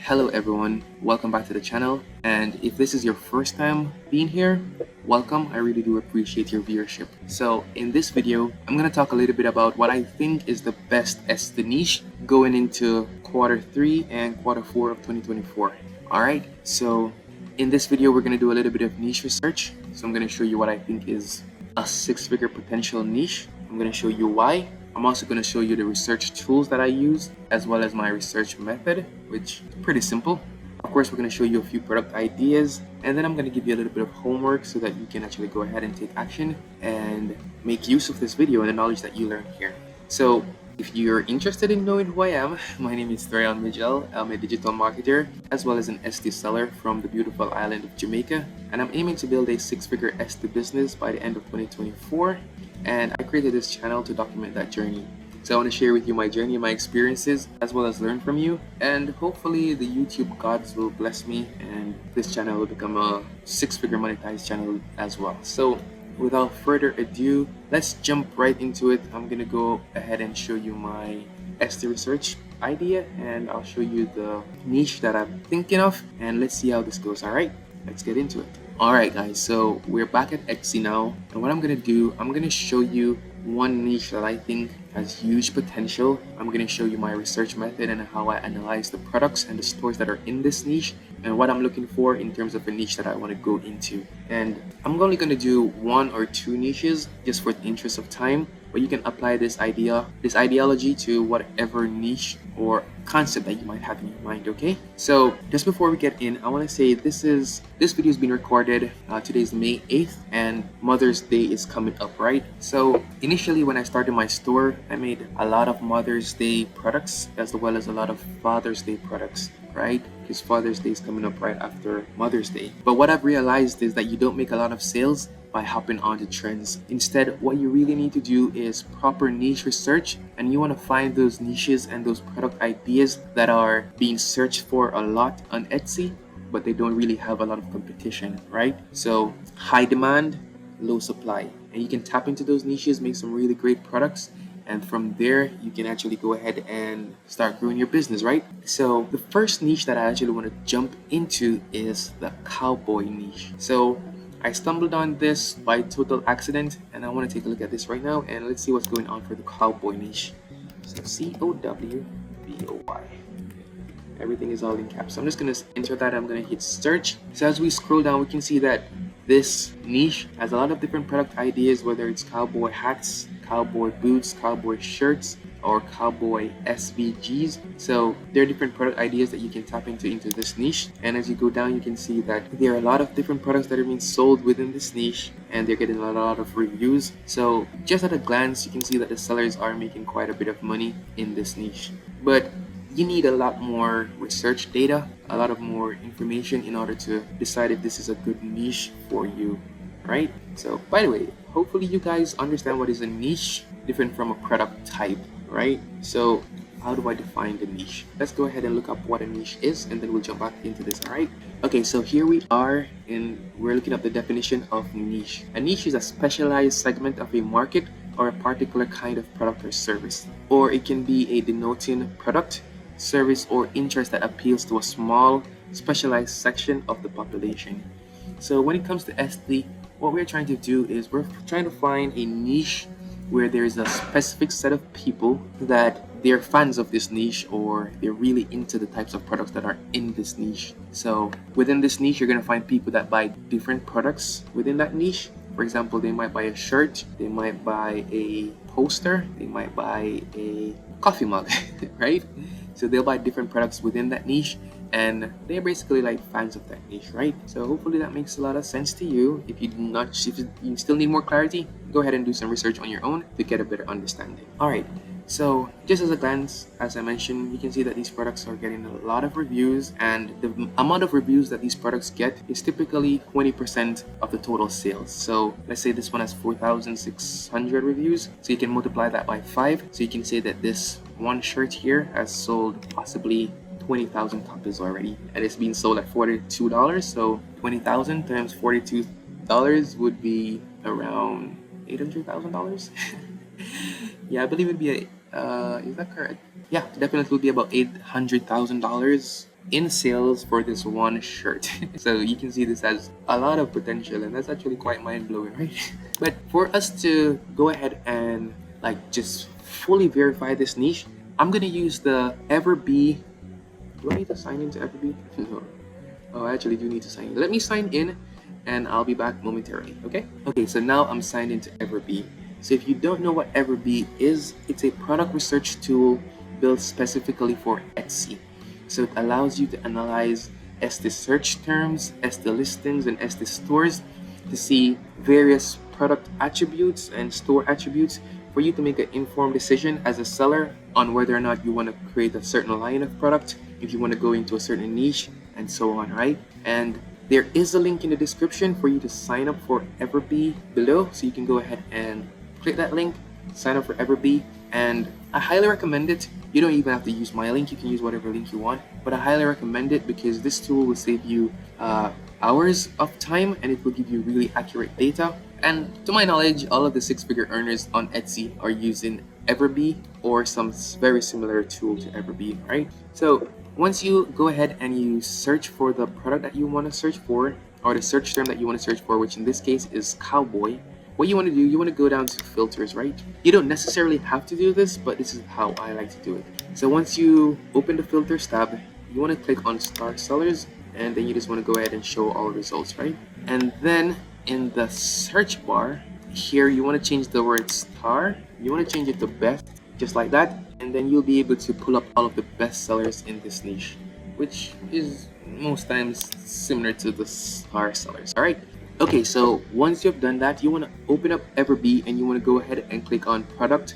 Hello everyone, welcome back to the channel. And if this is your first time being here, welcome. I really do appreciate your viewership. So in this video, I'm going to talk a little bit about what I think is the best Etsy niche going into quarter 3 and quarter 4 of 2024. Alright, so in this video, we're going to do a little bit of niche research. So I'm going to show you what I think is a six-figure potential niche. I'm going to show you why. I'm also going to show you the research tools that I use, as well as my research method, which is pretty simple. Of course, we're going to show you a few product ideas, and then I'm going to give you a little bit of homework so that you can actually go ahead and take action and make use of this video and the knowledge that you learn here. So if you're interested in knowing who I am, my name is Thorian Mijel. I'm a digital marketer as well as an Etsy seller from the beautiful island of Jamaica, and I'm aiming to build a six-figure Etsy business by the end of 2024. And I created this channel to document that journey. So I want to share with you my journey, my experiences, as well as learn from you. And hopefully the YouTube gods will bless me and this channel will become a six-figure monetized channel as well. So without further ado, let's jump right into it. I'm going to go ahead and show you my Etsy research idea, and I'll show you the niche that I'm thinking of, and let's see how this goes. All right, let's get into it. Alright guys, so we're back at Etsy now, and what I'm going to do, I'm going to show you one niche that I think has huge potential. I'm going to show you my research method and how I analyze the products and the stores that are in this niche and what I'm looking for in terms of a niche that I want to go into. And I'm only going to do one or two niches just for the interest of time, but you can apply this ideology to whatever niche or concept that you might have in your mind. Okay, so just before we get in, I want to say this video is being recorded. Today's May 8th and Mother's Day is coming up, right? So initially when I started my store, I made a lot of Mother's Day products as well as a lot of Father's Day products, right? Because Father's Day is coming up right after Mother's Day. But what I've realized is that you don't make a lot of sales by hopping onto trends. Instead, what you really need to do is proper niche research, and you want to find those niches and those product ideas that are being searched for a lot on Etsy, but they don't really have a lot of competition, right? So high demand, low supply, and you can tap into those niches, make some really great products, and from there you can actually go ahead and start growing your business, right? So the first niche that I actually want to jump into is the cowboy niche. So I stumbled on this by total accident, and I want to take a look at this right now, and let's see what's going on for the cowboy niche. So COWBOY. Everything is all in caps. So I'm just going to enter that. I'm going to hit search. So as we scroll down, we can see that this niche has a lot of different product ideas, whether it's cowboy hats, cowboy boots, cowboy shirts, or cowboy SVGs. So there are different product ideas that you can tap into this niche. And as you go down, you can see that there are a lot of different products that are being sold within this niche, and they're getting a lot of reviews. So just at a glance, you can see that the sellers are making quite a bit of money in this niche. But you need a lot more research data, a lot of more information in order to decide if this is a good niche for you, right? So by the way, hopefully you guys understand what is a niche different from a product type, right? So how do I define the niche? Let's go ahead and look up what a niche is, and then we'll jump back into this. All right, okay, so here we are, and we're looking up the definition of niche. A niche is a specialized segment of a market or a particular kind of product or service, or it can be a denoting product, service, or interest that appeals to a small specialized section of the population. So when it comes to Etsy, what we're trying to do is we're trying to find a niche where there's a specific set of people that they're fans of this niche, or they're really into the types of products that are in this niche. So within this niche, you're going to find people that buy different products within that niche. For example, they might buy a shirt, they might buy a poster, they might buy a coffee mug, right? So they'll buy different products within that niche, and they're basically like fans of that niche, right? So hopefully that makes a lot of sense to you. If you still need more clarity, go ahead and do some research on your own to get a better understanding. All right, so just as a glance, as I mentioned, you can see that these products are getting a lot of reviews, and the amount of reviews that these products get is typically 20% of the total sales. So let's say this one has 4,600 reviews, so you can multiply that by 5. So you can say that this one shirt here has sold possibly 20,000 copies already, and it's being sold at $42. So 20,000 times $42 would be around $800,000. Yeah, I believe it'd be is that correct? Yeah, definitely would be about $800,000 in sales for this one shirt. So you can see this has a lot of potential, and that's actually quite mind-blowing, right? But for us to go ahead and like just fully verify this niche, I'm gonna use the Everbee. Do I need to sign into Everbee? No. Oh, I actually do need to sign in. Let me sign in and I'll be back momentarily, okay? Okay, so now I'm signed into Everbee. So if you don't know what Everbee is, it's a product research tool built specifically for Etsy. So it allows you to analyze Etsy search terms, Etsy listings, and Etsy stores to see various product attributes and store attributes for you to make an informed decision as a seller on whether or not you want to create a certain line of product, if you want to go into a certain niche, and so on, right? And there is a link in the description for you to sign up for Everbee below, so you can go ahead and click that link, sign up for Everbee, and I highly recommend it. You don't even have to use my link, you can use whatever link you want, but I highly recommend it because this tool will save you hours of time and it will give you really accurate data. And to my knowledge, all of the six-figure earners on Etsy are using Everbee or some very similar tool to Everbee, right? So once you go ahead and you search for the product that you want to search for, or the search term that you want to search for, which in this case is cowboy, what you want to do, you want to go down to filters, right? You don't necessarily have to do this, but this is how I like to do it. So once you open the filters tab, you want to click on star sellers, and then you just want to go ahead and show all results, right? And then in the search bar here, you want to change the word star, you want to change it to best, just like that, and then you'll be able to pull up all of the best sellers in this niche, which is most times similar to the star sellers. All right, okay, so once you've done that, you want to open up Everbee and you want to go ahead and click on product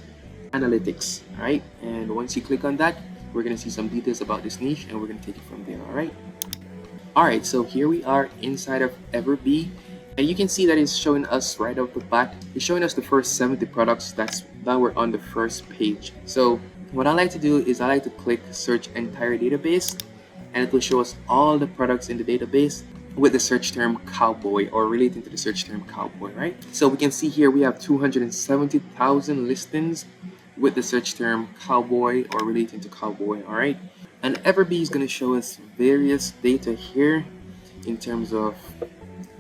analytics. All right, and once you click on that, we're going to see some details about this niche and we're going to take it from there. All right, so here we are inside of Everbee, and you can see that it's showing us right off the bat, it's showing us the first 70 products that were on the first page. So what I like to do is I like to click search entire database, and it will show us all the products in the database with the search term cowboy or relating to the search term cowboy, right? So we can see here we have 270,000 listings with the search term cowboy or relating to cowboy. All right, and Everbee is going to show us various data here in terms of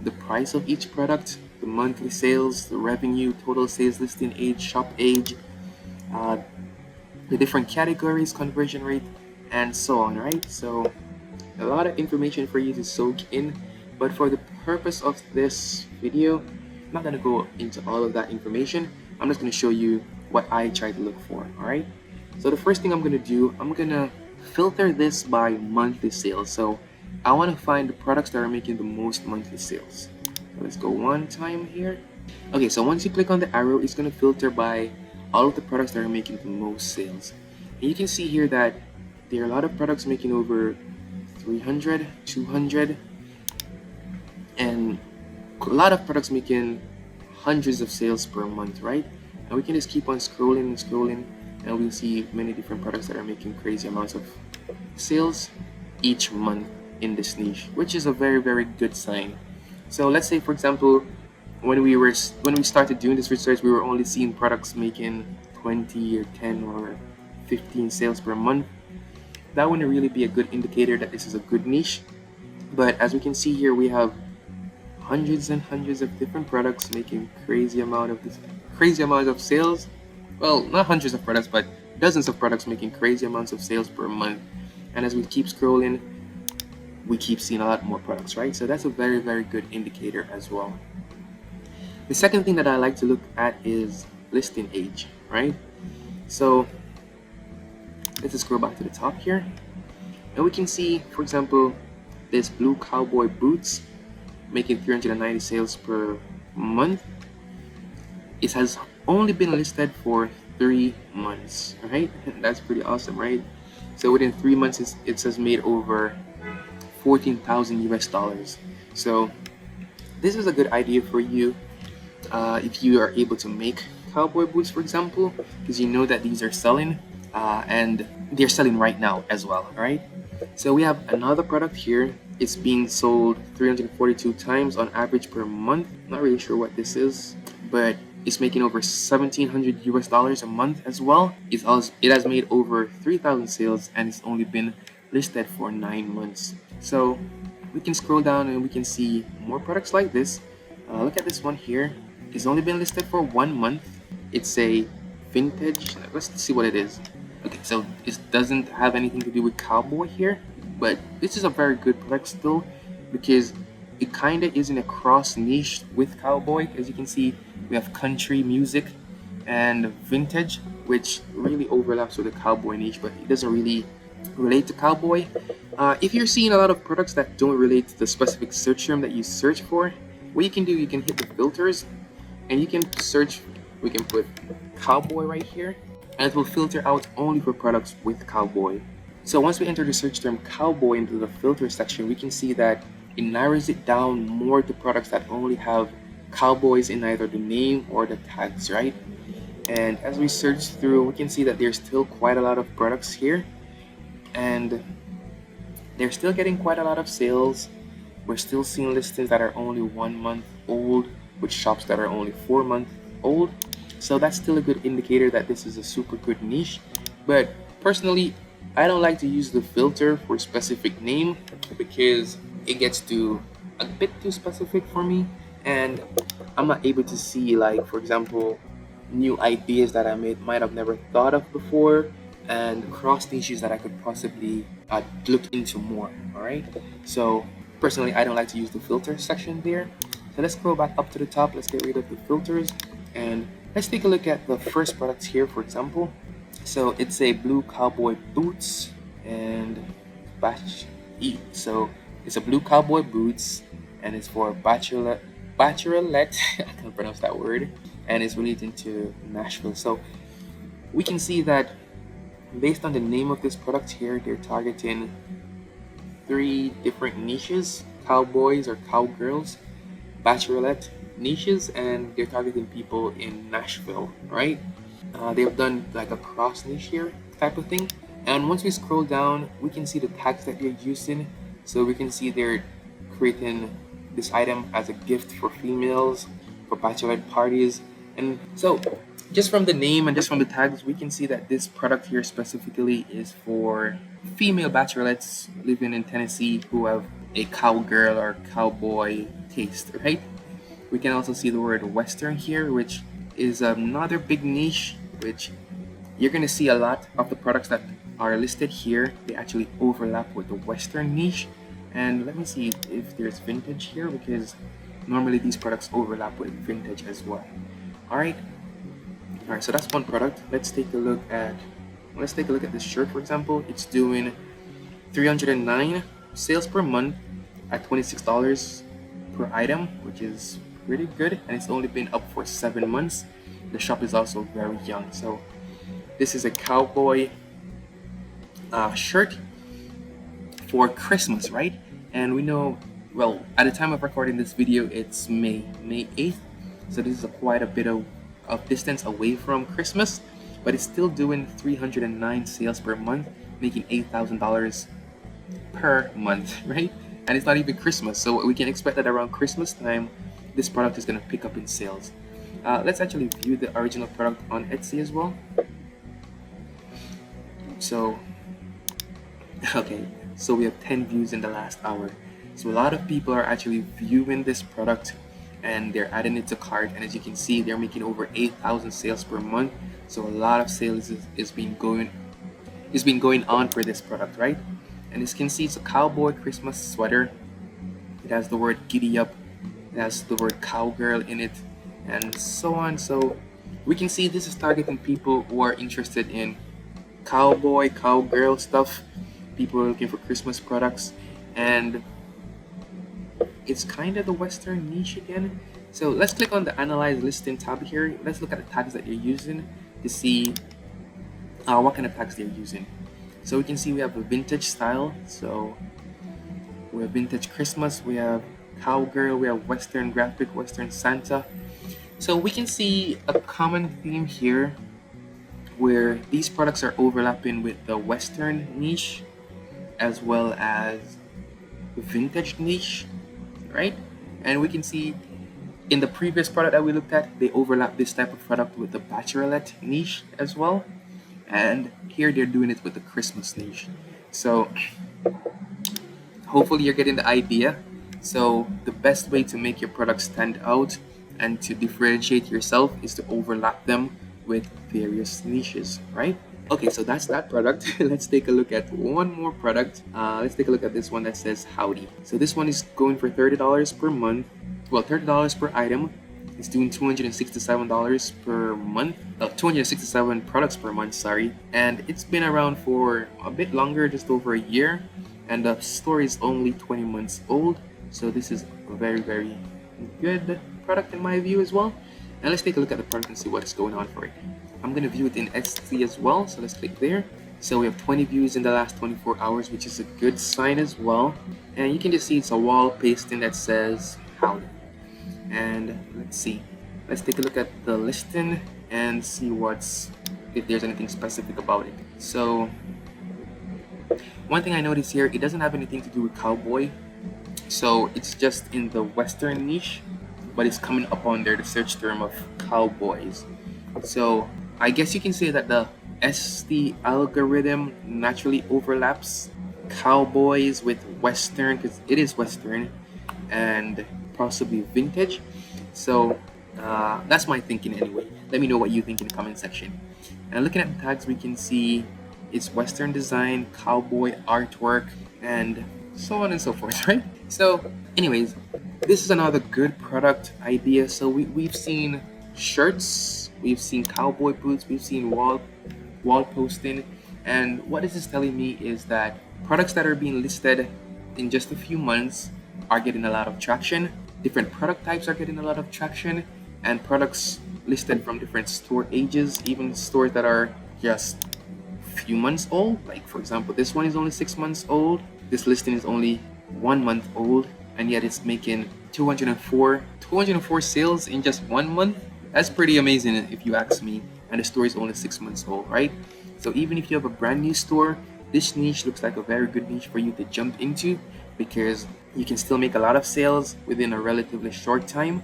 the price of each product, the monthly sales, the revenue, total sales, listing age, shop age, the different categories, conversion rate, and so on, right? So a lot of information for you to soak in, but for the purpose of this video, I'm not going to go into all of that information. I'm just going to show you what I try to look for. All right, so the first thing I'm going to do, I'm going to filter this by monthly sales. So I want to find the products that are making the most monthly sales. So let's go one time here. Okay, so once you click on the arrow, it's going to filter by all of the products that are making the most sales. And you can see here that there are a lot of products making over 300, 200, and a lot of products making hundreds of sales per month, right? And we can just keep on scrolling and scrolling, and we'll see many different products that are making crazy amounts of sales each month in this niche, which is a very, very good sign. So let's say, for example, when we started doing this research, we were only seeing products making 20 or 10 or 15 sales per month. That wouldn't really be a good indicator that this is a good niche. But as we can see here, we have hundreds and hundreds of different products making crazy amount of sales. Well, not hundreds of products, but dozens of products making crazy amounts of sales per month. And as we keep scrolling, we keep seeing a lot more products, right? So that's a very, very good indicator as well. The second thing that I like to look at is listing age, right? So let's just scroll back to the top here, and we can see, for example, this blue cowboy boots making 390 sales per month. It has only been listed for 3 months, right? That's pretty awesome, right? So within 3 months, it has made over 14,000 US dollars. So this is a good idea for you if you are able to make cowboy boots, for example, because you know that these are selling and they're selling right now as well, right? So we have another product here. It's being sold 342 times on average per month. Not really sure what this is, but it's making over 1,700 US dollars a month as well. It has made over 3,000 sales, and it's only been listed for 9 months. So we can scroll down and we can see more products like this. Look at this one here. It's only been listed for 1 month. It's a vintage. Let's see what it is. Okay, so it doesn't have anything to do with cowboy here, but this is a very good product still because it kind of is in a cross niche with cowboy. As you can see, we have country music and vintage, which really overlaps with the cowboy niche, but it doesn't really relate to cowboy. If you're seeing a lot of products that don't relate to the specific search term that you search for, what you can do, you can hit the filters and you can search. We can put cowboy right here and it will filter out only for products with cowboy. So once we enter the search term cowboy into the filter section, we can see that it narrows it down more to products that only have cowboys in either the name or the tags, right? And as we search through, we can see that there's still quite a lot of products here and they're still getting quite a lot of sales. We're still seeing listings that are only 1 month old with shops that are only 4 months old. So that's still a good indicator that this is a super good niche. But personally, I don't like to use the filter for a specific name because it gets to a bit too specific for me and I'm not able to see, like, for example, new ideas that I might have never thought of before and cross niches that I could possibly look into more. All right, so personally I don't like to use the filter section there. So let's go back up to the top. Let's get rid of the filters and let's take a look at the first products here. For example, so it's a blue cowboy boots and so it's a blue cowboy boots and it's for bachelorette I can't pronounce that word, and it's related to Nashville. So we can see that based on the name of this product here, they're targeting 3 different niches: cowboys or cowgirls, bachelorette niches, and they're targeting people in Nashville, right? They've done like a cross niche here type of thing. And once we scroll down, we can see the tags that they're using. So we can see they're creating this item as a gift for females, for bachelorette parties. And so just from the name and just from the tags, we can see that this product here specifically is for female bachelorettes living in Tennessee who have a cowgirl or cowboy taste, right? We can also see the word Western here, which is another big niche, which you're going to see a lot of the products that are listed here. They actually overlap with the Western niche. And let me see if there's vintage here, because normally these products overlap with vintage as well. All right, so that's one product. Let's take a look at this shirt. For example, it's doing 309 sales per month at $26 per item, which is really good, and it's only been up for 7 months. The shop is also very young. So this is a cowboy shirt for Christmas, right? And we know, well, at the time of recording this video, it's May 8th. So this is quite a bit of distance away from Christmas, but it's still doing 309 sales per month, making $8,000 per month, right? And it's not even Christmas, so we can expect that around Christmas time, this product is going to pick up in sales. Let's actually view the original product on Etsy as well. So, okay, so we have 10 views in the last hour. So a lot of people are actually viewing this product and they're adding it to cart, and as you can see, they're making over 8,000 sales per month. So a lot of sales is been going on for this product, right? And as you can see, it's a cowboy Christmas sweater. It has the word giddy up, it has the word cowgirl in it, and so on. So we can see this is targeting people who are interested in cowboy, cowgirl stuff, people are looking for Christmas products, and it's kind of the Western niche again. So let's click on the Analyze Listing tab here. Let's look at the tags that you're using to see what kind of tags they're using. So we can see we have a vintage style. So we have vintage Christmas, we have cowgirl, we have Western graphic, Western Santa. So we can see a common theme here where these products are overlapping with the Western niche as well as the vintage niche, right? And we can see in the previous product that we looked at, they overlap this type of product with the bachelorette niche as well. And here they're doing it with the Christmas niche. So hopefully you're getting the idea. So the best way to make your product stand out and to differentiate yourself is to overlap them with various niches, right? Okay, so that's that product. Let's take a look at one more product. Let's take a look at this one that says Howdy. So this one is going for $30 per month. Well, $30 per item. It's doing $267 per month. 267 products per month, sorry. And it's been around for a bit longer, just over a year. And the store is only 20 months old. So this is a very, very good product in my view as well. And let's take a look at the product and see what's going on for it. I'm going to view it in Etsy as well, so let's click there. So we have 20 views in the last 24 hours, which is a good sign as well. And you can just see it's a wall pasting that says Howdy. And let's see. Let's take a look at the listing and see if there's anything specific about it. So one thing I noticed here, it doesn't have anything to do with cowboy. So it's just in the Western niche, but it's coming up under the search term of cowboys. So I guess you can say that the ST algorithm naturally overlaps cowboys with Western, because it is Western and possibly vintage. So that's my thinking anyway. Let me know what you think in the comment section. And looking at the tags, we can see it's Western design, cowboy artwork, and so on and so forth, right? So anyways, this is another good product idea. So we've seen shirts, we've seen cowboy boots, we've seen wall posting, and what this is telling me is that products that are being listed in just a few months are getting a lot of traction. Different product types are getting a lot of traction, and products listed from different store ages, even stores that are just a few months old. Like for example, this one is only 6 months old. This listing is only 1 month old, and yet it's making 204 sales in just 1 month. That's pretty amazing if you ask me. And the store is only 6 months old, right? So even if you have a brand new store, this niche looks like a very good niche for you to jump into, because you can still make a lot of sales within a relatively short time,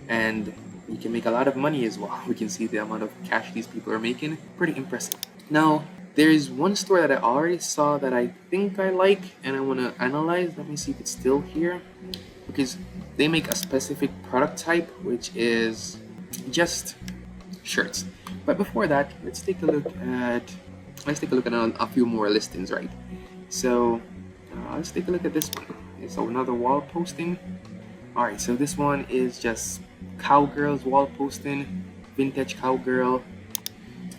and you can make a lot of money as well. We can see the amount of cash these people are making. Pretty impressive. Now, there is one store that I already saw that I think I like, and I want to analyze. Let me see if it's still here, because they make a specific product type, which is just shirts. But before that, let's take a look at a few more listings, right? So let's take a look at this one. It's another wall posting. All right, so this one is just cowgirls wall posting, vintage cowgirl.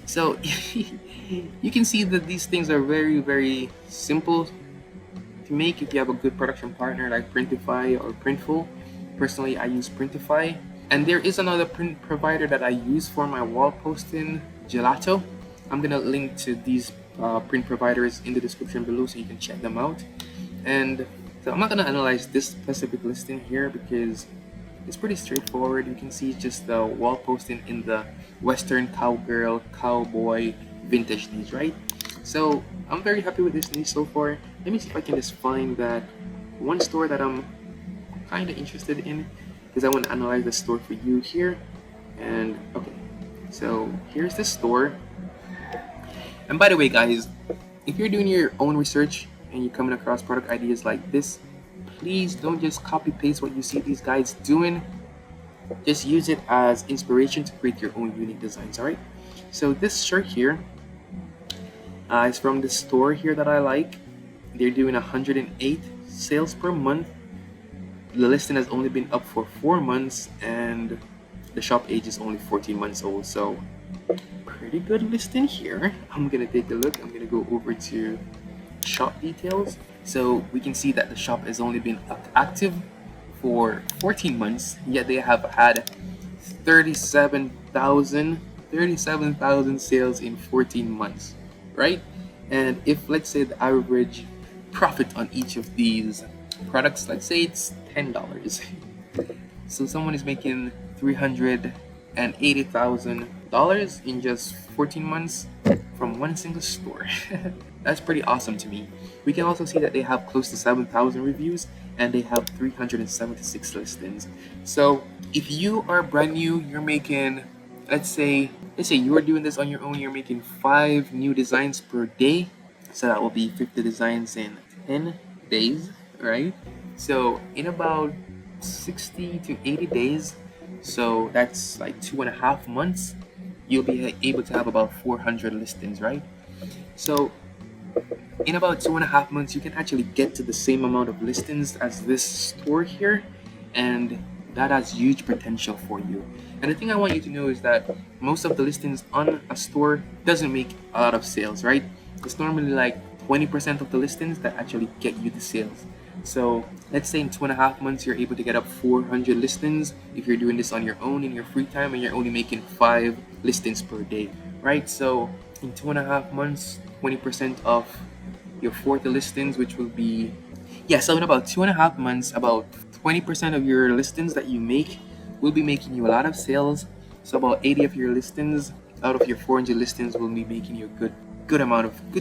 So you can see that these things are very, very simple to make if you have a good production partner like Printify or Printful. Personally, I use Printify. And there is another print provider that I use for my wall posting, Gelato. I'm gonna link to these print providers in the description below so you can check them out. And so I'm not gonna analyze this specific listing here because it's pretty straightforward. You can see just the wall posting in the Western cowgirl, cowboy, vintage niche, right? So I'm very happy with this niche so far. Let me see if I can just find that one store that I'm kind of interested in, because I want to analyze the store for you here. And okay, so here's the store. And by the way, guys, if you're doing your own research and you're coming across product ideas like this, please don't just copy paste what you see these guys doing. Just use it as inspiration to create your own unique designs. All right, so this shirt here is from the store here that I like. They're doing 108 sales per month. The listing has only been up for 4 months, and the shop age is only 14 months old. So pretty good listing here. I'm gonna take a look. I'm gonna go over to shop details. So we can see that the shop has only been active for 14 months, yet they have had 37,000 sales in 14 months, right? And if let's say the average profit on each of these products, let's say it's $10, so someone is making $380,000 in just 14 months from one single store. That's pretty awesome to me. We can also see that they have close to 7,000 reviews and they have 376 listings. So if you are brand new, you're making, let's say you are doing this on your own, you're making 5 new designs per day. So that will be 50 designs in 10 days, right? So in about 60 to 80 days, so that's like 2.5 months, you'll be able to have about 400 listings, right? So in about 2.5 months, you can actually get to the same amount of listings as this store here, and that has huge potential for you. And the thing I want you to know is that most of the listings on a store doesn't make a lot of sales, right? It's normally like 20% of the listings that actually get you the sales. So let's say in 2.5 months, you're able to get up 400 listings if you're doing this on your own in your free time and you're only making 5 listings per day, right? So in 2.5 months, 20% of your 40 listings, which will be, yeah, so in about 2.5 months, about 20% of your listings that you make will be making you a lot of sales. So about 80 of your listings out of your 400 listings will be making you a good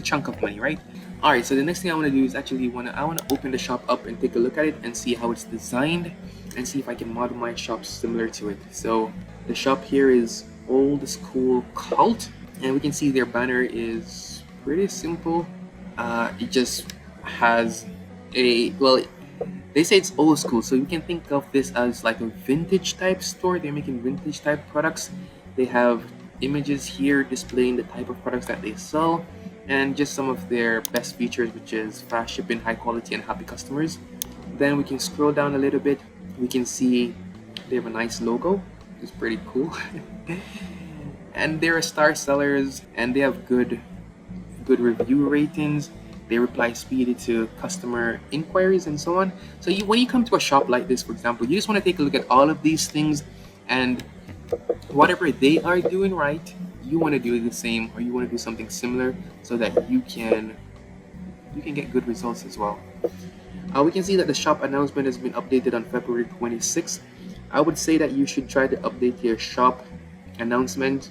chunk of money, right? All right, so the next thing I want to do is actually I want to open the shop up and take a look at it and see how it's designed and see if I can model my shop similar to it. So the shop here is Old School Cult, and we can see their banner is pretty simple. It just has they say it's old school, so you can think of this as like a vintage type store. They're making vintage type products. They have images here displaying the type of products that they sell and just some of their best features, which is fast shipping, high quality, and happy customers. Then we can scroll down a little bit. We can see they have a nice logo. It's pretty cool. And they're star sellers and they have good review ratings. They reply speedy to customer inquiries and so on. So when you come to a shop like this, for example, you just want to take a look at all of these things, and whatever they are doing right, you want to do the same, or you want to do something similar so that you can get good results as well. We can see that the shop announcement has been updated on February 26th. I would say that you should try to update your shop announcement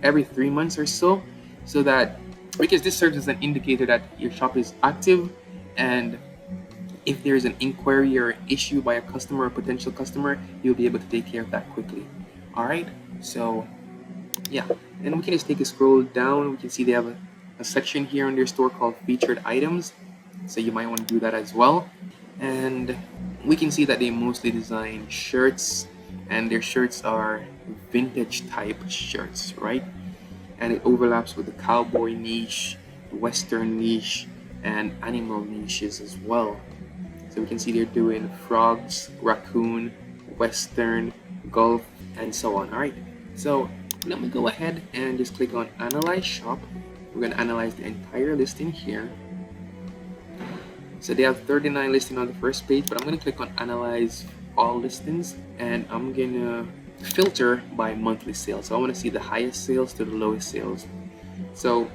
every 3 months or so that, because this serves as an indicator that your shop is active, and if there is an inquiry or issue by a customer or potential customer, you'll be able to take care of that quickly. All right, so yeah, and we can just take a scroll down. We can see they have a section here in their store called featured items, so you might want to do that as well. And we can see that they mostly design shirts, and their shirts are vintage type shirts, right? And it overlaps with the cowboy niche, western niche, and animal niches as well. So we can see they're doing frogs, raccoon, western, golf, and so on. All right, so let me go ahead and just click on Analyze Shop. We're going to analyze the entire listing here. So they have 39 listings on the first page, but I'm going to click on Analyze All Listings, and I'm going to filter by monthly sales. So I want to see the highest sales to the lowest sales. So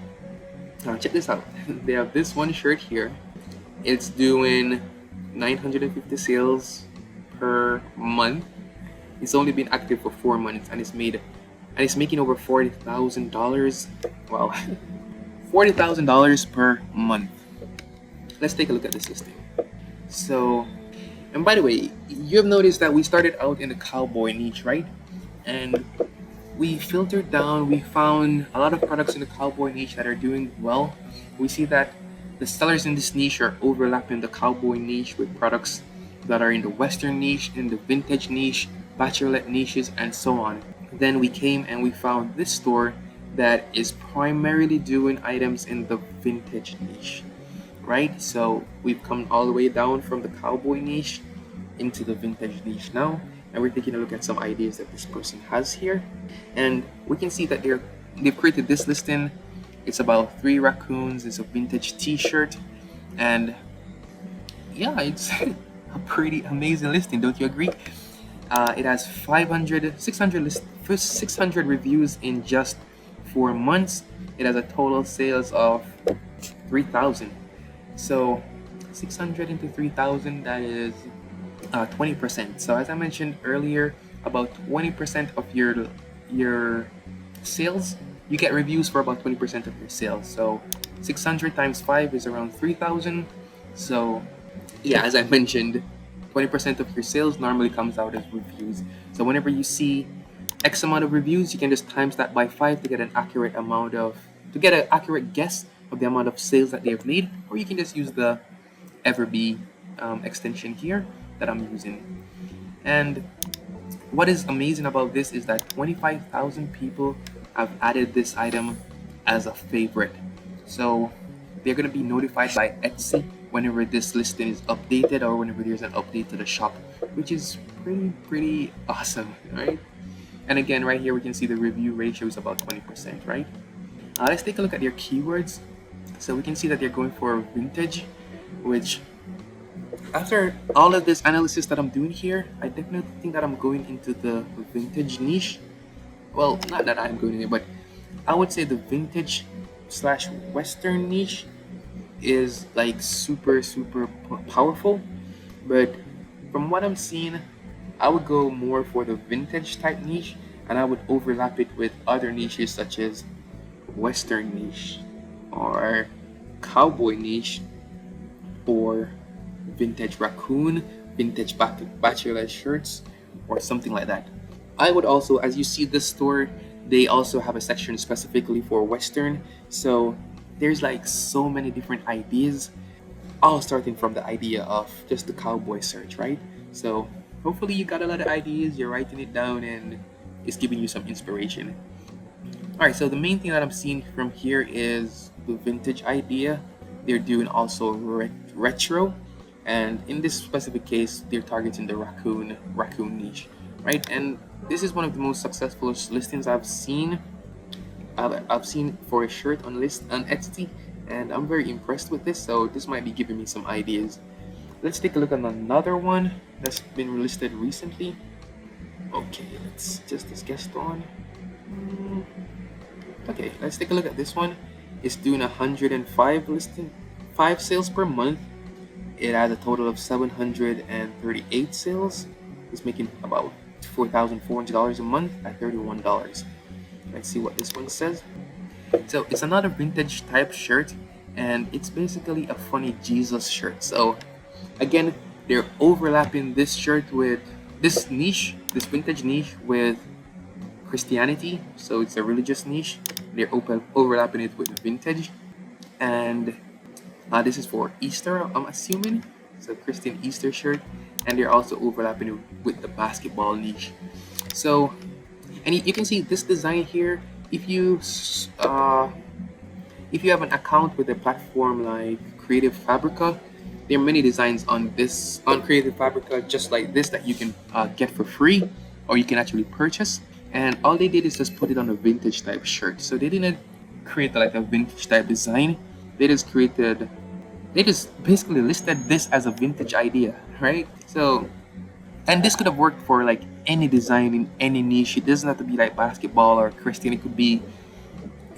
check this out. They have this one shirt here. It's doing 950 sales per month. It's only been active for 4 months, and it's making over $40,000. Wow, $40,000 per month. Let's take a look at this listing. So, and by the way, you have noticed that we started out in the cowboy niche, right? And we filtered down, we found a lot of products in the cowboy niche that are doing well. We see that the sellers in this niche are overlapping the cowboy niche with products that are in the western niche, in the vintage niche, bachelorette niches, and so on. Then we came and we found this store that is primarily doing items in the vintage niche, right? So we've come all the way down from the cowboy niche into the vintage niche now, and we're taking a look at some ideas that this person has here. And we can see that they've created this listing. It's about 3 raccoons. It's a vintage t-shirt, and yeah, it's a pretty amazing listing, don't you agree? It has 600 reviews in just 4 months. It has a total sales of 3,000. So 600 into 3,000, that is 20%. So as I mentioned earlier, about 20% of your sales, you get reviews for about 20% of your sales. So 600 times 5 is around 3,000. So yeah, as I mentioned, 20% of your sales normally comes out as reviews. So whenever you see X amount of reviews, you can just times that by 5 to get an accurate guess of the amount of sales that they have made, or you can just use the Everbee extension here that I'm using. And what is amazing about this is that 25,000 people have added this item as a favorite. So they're going to be notified by Etsy whenever this listing is updated or whenever there's an update to the shop, which is pretty awesome, right? And again, right here we can see the review ratio is about 20%, right? Let's take a look at their keywords. So we can see that they're going for vintage, which after all of this analysis that I'm doing here, I definitely think that I'm going into the vintage niche. Well, not that I'm going in it, but I would say the vintage slash Western niche is like super powerful. But from what I'm seeing, I would go more for the vintage type niche, and I would overlap it with other niches such as Western niche or cowboy niche or vintage raccoon, vintage bachelor shirts, or something like that. I would also, as you see this store, they also have a section specifically for Western. So there's like so many different ideas, all starting from the idea of just the cowboy search, right? So hopefully you got a lot of ideas, you're writing it down, and it's giving you some inspiration. All right, so the main thing that I'm seeing from here is the vintage idea. They're doing also retro, and in this specific case, they're targeting the raccoon niche, right? And this is one of the most successful listings I've seen. I've seen for a shirt on Etsy, and I'm very impressed with this. So this might be giving me some ideas. Let's take a look at another one that's been listed recently. Okay, let's just guess on. Okay, let's take a look at this one. It's doing 105 5 sales per month. It has a total of 738 sales. It's making about $4,400 a month at $31. Let's see what this one says. So it's another vintage type shirt, and it's basically a funny Jesus shirt. So again, they're overlapping this shirt with this niche, this vintage niche, with Christianity. So it's a religious niche. They're overlapping it with vintage, and this is for Easter, I'm assuming. It's a Christian Easter shirt, and they're also overlapping it with the basketball niche. So, and you can see this design here. If you have an account with a platform like Creative Fabrica, there are many designs on Creative Fabrica just like this that you can get for free, or you can actually purchase. And all they did is just put it on a vintage type shirt. So they didn't create like a vintage type design. They just basically listed this as a vintage idea, right? So, and this could have worked for like any design in any niche. It doesn't have to be like basketball or Christian. It could be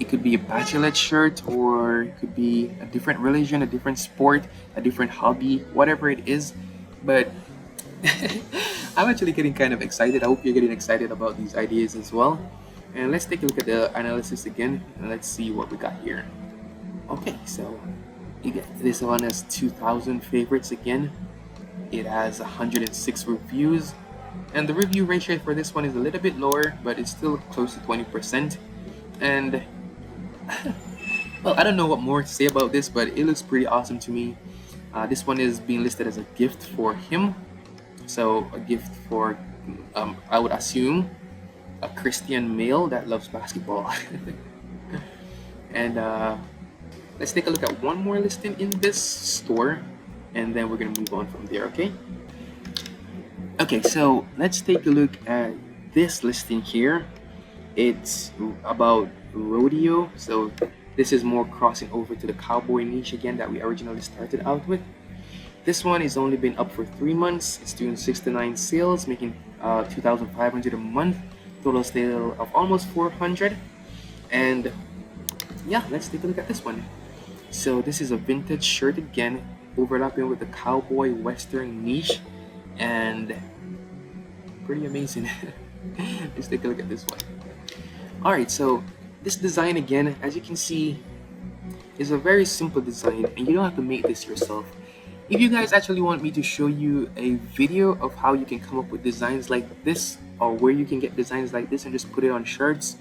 a bachelorette shirt, or it could be a different religion, a different sport, a different hobby, whatever it is. But I'm actually getting kind of excited. I hope you're getting excited about these ideas as well. And let's take a look at the analysis again, and let's see what we got here. Okay, so this one has 2,000 favorites again. It has 106 reviews, and the review ratio for this one is a little bit lower, but it's still close to 20%. And well, I don't know what more to say about this, but it looks pretty awesome to me. This one is being listed as a gift for him. So a gift for, I would assume, a Christian male that loves basketball. And let's take a look at one more listing in this store, and then we're gonna move on from there, okay? Okay, so let's take a look at this listing here. It's about rodeo. So this is more crossing over to the cowboy niche again that we originally started out with. This one has only been up for 3 months. It's doing 69 sales, making $2,500 a month. Total sale of almost 400. And yeah, let's take a look at this one. So this is a vintage shirt again, overlapping with the cowboy western niche, and pretty amazing. Let's take a look at this one. All right, so this design again, as you can see, is a very simple design, and you don't have to make this yourself. If you guys actually want me to show you a video of how you can come up with designs like this, or where you can get designs like this and just put it on shirts,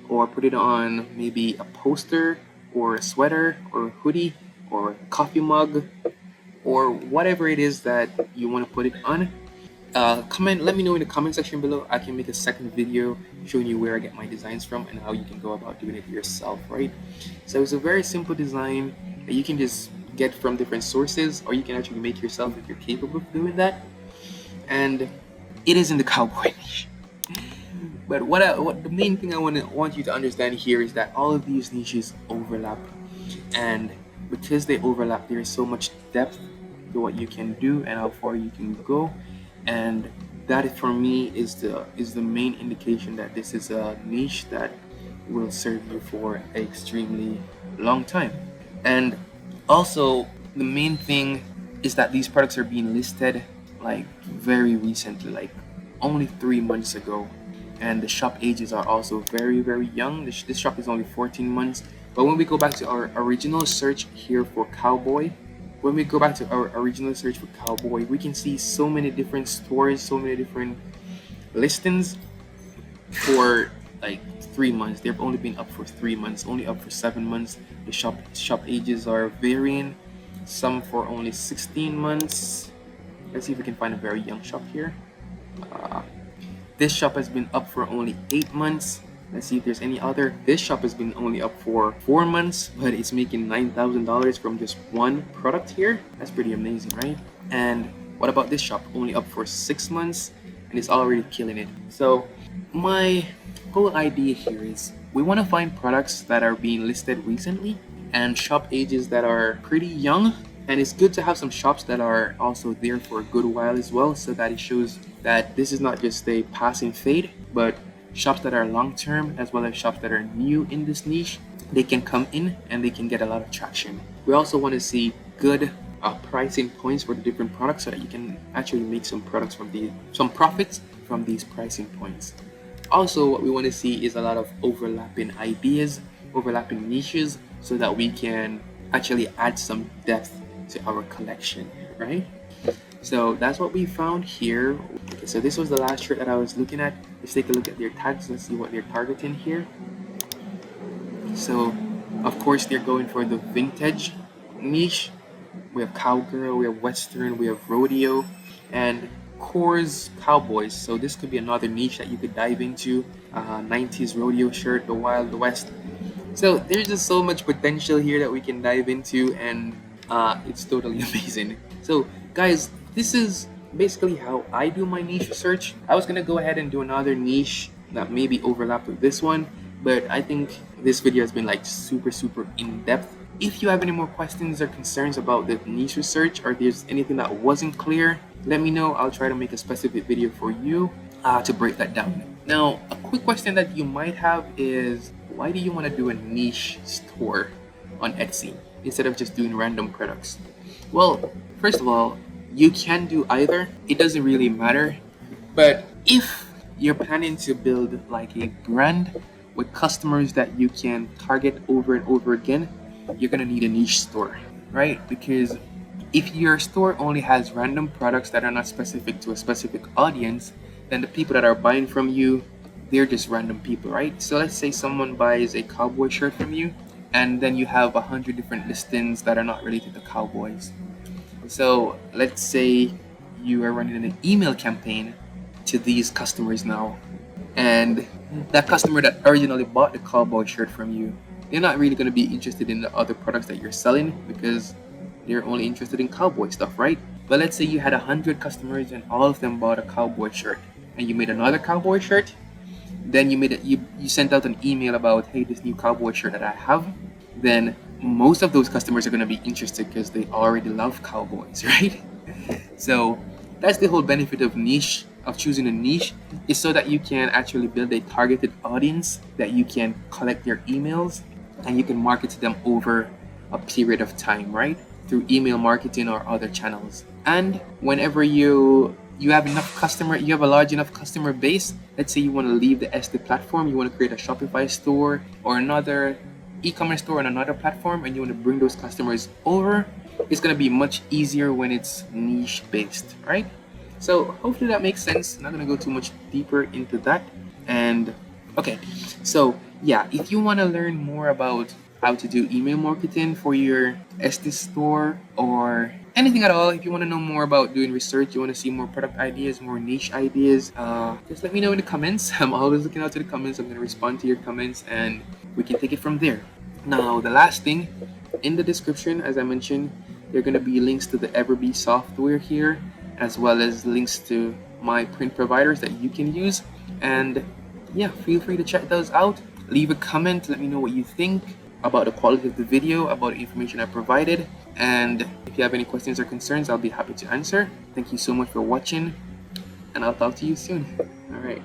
or put it on maybe a poster or a sweater or a hoodie or a coffee mug or whatever it is that you want to put it on. Let me know in the comment section below. I can make a second video showing you where I get my designs from and how you can go about doing it yourself, right? So it's a very simple design that you can just get from different sources, or you can actually make yourself if you're capable of doing that. And it is in the cowboy niche. But what the main thing I want you to understand here is that all of these niches overlap, and because they overlap, there is so much depth to what you can do and how far you can go, and that for me is the main indication that this is a niche that will serve you for an extremely long time. And also, the main thing is that these products are being listed like very recently, like only 3 months ago, and the shop ages are also very, very young. This shop is only 14 months. But when we go back to our original search here for cowboy, we can see so many different stores, so many different listings for like 3 months. They've only been up for 3 months, only up for 7 months. The shop ages are varying, some for only 16 months. Let's see if we can find a very young shop here. This shop has been up for only 8 months. Let's see if there's any other. This shop has been only up for 4 months, but it's making $9,000 from just one product here. That's pretty amazing, right? And what about this shop? Only up for 6 months, and it's already killing it. So my whole idea here is we want to find products that are being listed recently and shop ages that are pretty young. And it's good to have some shops that are also there for a good while as well, so that it shows that this is not just a passing fade, but shops that are long-term as well as shops that are new in this niche. They can come in and they can get a lot of traction. We also want to see good pricing points for the different products, so that you can actually make some profits from these pricing points. Also, what we want to see is a lot of overlapping ideas, overlapping niches, so that we can actually add some depth to our collection, right? So that's what we found here. Okay, so this was the last shirt that I was looking at. Let's take a look at their tags. Let's see what they're targeting here. So of course they're going for the vintage niche. We have cowgirl, we have western, we have rodeo, and Coors cowboys. So this could be another niche that you could dive into. 90s rodeo shirt, the Wild West. So there's just so much potential here that we can dive into, and it's totally amazing. So guys, this is basically how I do my niche research. I was gonna go ahead and do another niche that maybe overlap with this one, but I think this video has been like super in depth. If you have any more questions or concerns about the niche research, or if there's anything that wasn't clear, let me know. I'll try to make a specific video for you to break that down. Now, a quick question that you might have is, why do you want to do a niche store on Etsy instead of just doing random products? Well, first of all, you can do either. It doesn't really matter. But if you're planning to build like a brand with customers that you can target over and over again, you're gonna need a niche store, right? Because if your store only has random products that are not specific to a specific audience, then the people that are buying from you, they're just random people, right? So let's say someone buys a cowboy shirt from you, and then you have 100 different listings that are not related to cowboys. So let's say you are running an email campaign to these customers now, and that customer that originally bought the cowboy shirt from you, they're not really going to be interested in the other products that you're selling, because they're only interested in cowboy stuff, right? But let's say you had 100 customers and all of them bought a cowboy shirt, and you made another cowboy shirt. Then you sent out an email about, hey, this new cowboy shirt that I have. Then most of those customers are going to be interested because they already love cowboys, right? So that's the whole benefit of niche, of choosing a niche, is so that you can actually build a targeted audience that you can collect their emails and you can market to them over a period of time, right? Through email marketing or other channels. And whenever you have a large enough customer base, let's say you want to leave the Etsy platform, you want to create a Shopify store or another e-commerce store on another platform, and you want to bring those customers over, it's going to be much easier when it's niche based, right? So hopefully that makes sense. I'm not going to go too much deeper into that. And okay, so yeah, if you want to learn more about how to do email marketing for your Etsy store, or anything at all. If you want to know more about doing research, you want to see more product ideas, more niche ideas, just let me know in the comments. I'm always looking out to the comments. I'm going to respond to your comments and we can take it from there. Now, the last thing, in the description, as I mentioned, there are going to be links to the Everbee software here, as well as links to my print providers that you can use. And yeah, feel free to check those out. Leave a comment, let me know what you think about the quality of the video, about the information I provided. And if you have any questions or concerns, I'll be happy to answer. Thank you so much for watching, and I'll talk to you soon. All right.